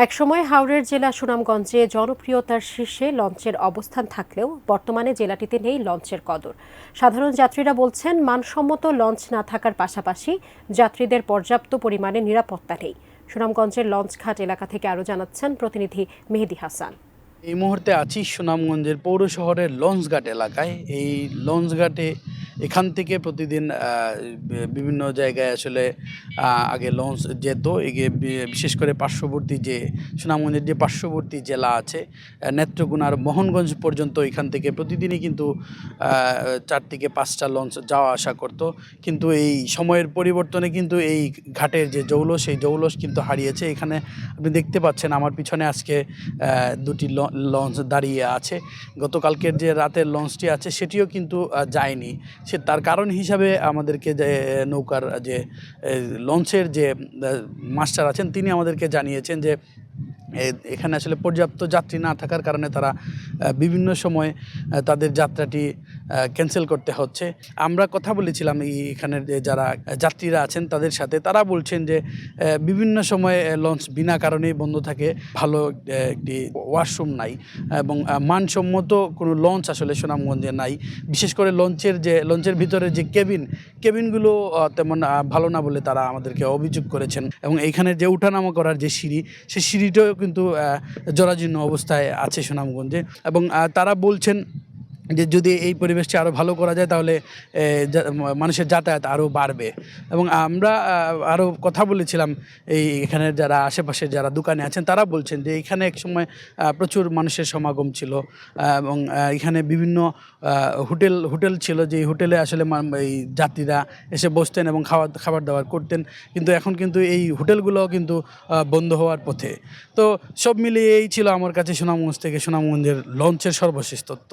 একসময় হাওরের জেলা সুনামগঞ্জে জনপ্রিয়তার শীর্ষে লঞ্চের অবস্থান থাকলেও বর্তমানে জেলাটিতে নেই লঞ্চের কদর। সাধারণ যাত্রীরা বলছেন, মানসম্মত লঞ্চ না থাকার পাশাপাশি যাত্রীদের পর্যাপ্ত পরিমাণে নিরাপত্তা নেই। সুনামগঞ্জের লঞ্চঘাট এলাকা থেকে আরও জানাচ্ছেন প্রতিনিধি মেহেদি হাসান। এই মুহূর্তে আছি সুনামগঞ্জের পৌর শহরের লঞ্চঘাট এলাকায়। এই লঞ্চঘাটে এখান থেকে প্রতিদিন বিভিন্ন জায়গায় আসলে আগে লঞ্চ যেত। বিশেষ করে পার্শ্ববর্তী যে সুনামগঞ্জের যে পার্শ্ববর্তী জেলা আছে নেত্রকোনা আর মোহনগঞ্জ পর্যন্ত এখান থেকে প্রতিদিনই কিন্তু 4 থেকে 5টা লঞ্চ যাওয়া আসা করত। কিন্তু এই সময়ের পরিবর্তনে কিন্তু এই ঘাটের যে জৌলস, সেই জৌলস কিন্তু হারিয়েছে। এখানে আপনি দেখতে পাচ্ছেন আমার পিছনে আজকে দুটি লঞ্চ দাঁড়িয়ে আছে। গতকালকের যে রাতের লঞ্চটি আছে সেটিও কিন্তু যায়নি। তার কারণ হিসাবে আমাদেরকে যে নৌকার যে লঞ্চের যে মাস্টার আছেন তিনি আমাদেরকে জানিয়েছেন যে এখানে আসলে পর্যাপ্ত যাত্রী না থাকার কারণে তারা বিভিন্ন সময় তাদের যাত্রাটি ক্যান্সেল করতে হচ্ছে। আমরা কথা বলেছিলাম এখানের যে যারা যাত্রীরা আছেন তাদের সাথে, তারা বলছেন যে বিভিন্ন সময় লঞ্চ বিনা কারণেই বন্ধ থাকে, ভালো একটি ওয়াশরুম নাই এবং মানসম্মত কোনো লঞ্চ আসলে সুনামগঞ্জে নাই। বিশেষ করে লঞ্চের ভিতরে যে কেবিনগুলো তেমন ভালো না বলে তারা আমাদেরকে অভিযোগ করেছেন। এবং এইখানে যে উঠানামা করার যে সিঁড়ি, সেই সিঁড়িটাও কিন্তু জরাজীর্ণ অবস্থায় আছে সুনামগঞ্জে। এবং তারা বলছেন যে যদি এই পরিবেশটি আরও ভালো করা যায় তাহলে মানুষের যাতায়াত আরও বাড়বে। এবং আমরা আরও কথা বলেছিলাম এখানের যারা আশেপাশের যারা দোকানে আছেন তারা বলছেন যে এখানে একসময় প্রচুর মানুষের সমাগম ছিল এবং এখানে বিভিন্ন হোটেল ছিল, যে হোটেলে আসলে এই যাত্রীরা এসে বসতেন এবং খাবার দাবার করতেন। কিন্তু এখন কিন্তু এই হোটেলগুলোও কিন্তু বন্ধ হওয়ার পথে। তো সব মিলিয়ে এই ছিল আমার কাছে সুনামগঞ্জ থেকে সুনামগঞ্জের লঞ্চের সর্বশেষ তথ্য।